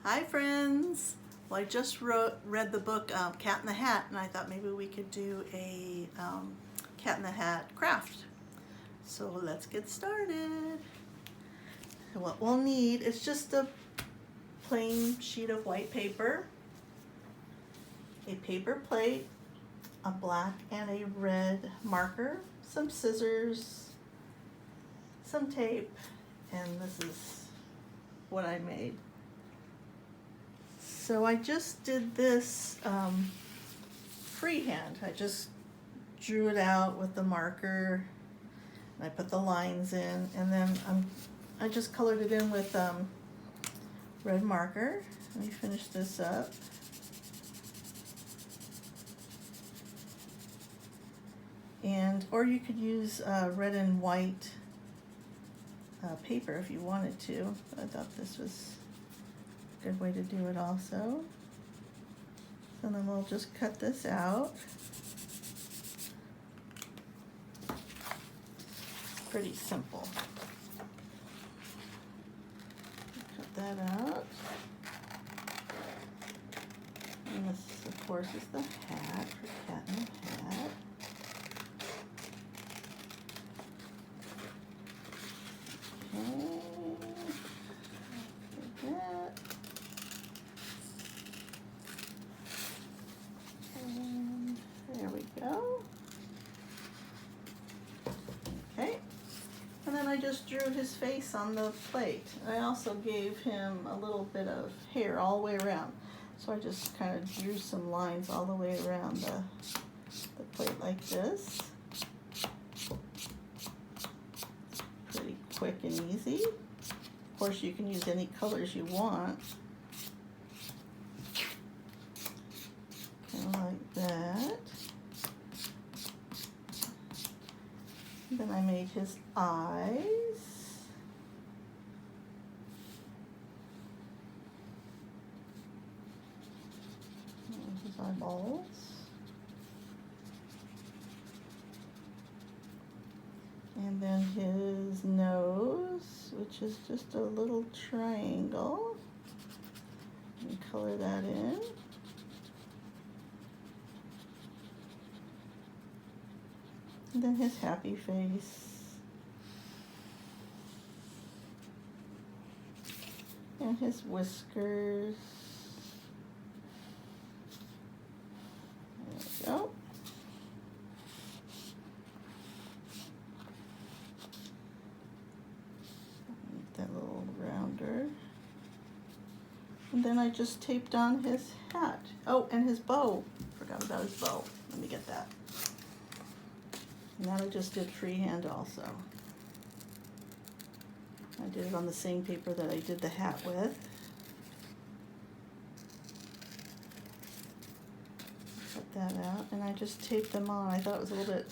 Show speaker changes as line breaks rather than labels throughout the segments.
Hi friends! Well, I just read the book Cat in the Hat, and I thought maybe we could do a Cat in the Hat craft. So let's get started. And what we'll need is just a plain sheet of white paper, a paper plate, a black and a red marker, some scissors, some tape, and this is what I made. So I just did this freehand. I just drew it out with the marker, and I put the lines in, and then I just colored it in with red marker. Let me finish this up. Or you could use red and white paper if you wanted to. I thought this was a good way to do it also. So then we'll just cut this out. Pretty simple. Cut that out. And this, of course, is the hat for Cat in the Hat. And there we go. Okay, and then I just drew his face on the plate. I also gave him a little bit of hair all the way around. So I just kind of drew some lines all the way around the plate like this. Pretty quick and easy. Of course, you can use any colors you want. Kind of like that. And then I made his eyes. And his eyeballs. And then his nose, which is just a little triangle. And color that in. And then his happy face. And his whiskers. There we go. That little rounder. And then I just taped on his hat. Oh, and his bow. Forgot about his bow. Let me get that. And that I just did freehand also. I did it on the same paper that I did the hat with. Cut that out, and I just taped them on. I thought it was a little bit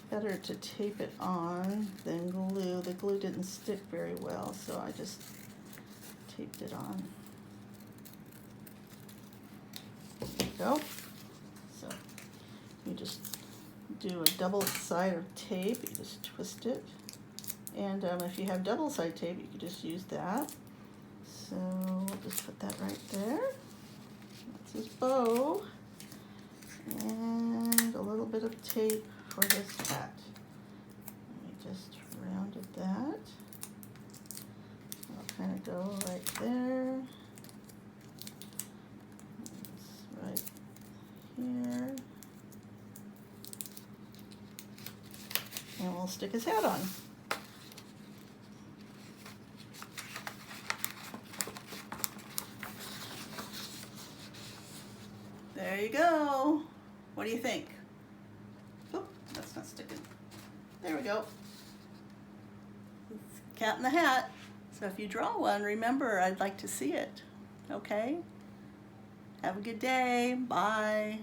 better to tape it on than glue. The glue didn't stick very well, so I just taped it on. There you go. So you just do a double-sided tape. You just twist it, and if you have double-sided tape, you can just use that. So we'll just put that right there. That's his bow, and a little bit of tape for his hat. Let me just rounded that. I'll kind of go right there. It's right here. And we'll stick his hat on. There you go. What do you think? Oh, that's not sticking. There we go. It's Cat in the Hat. So if you draw one, remember, I'd like to see it. Okay? Have a good day. Bye.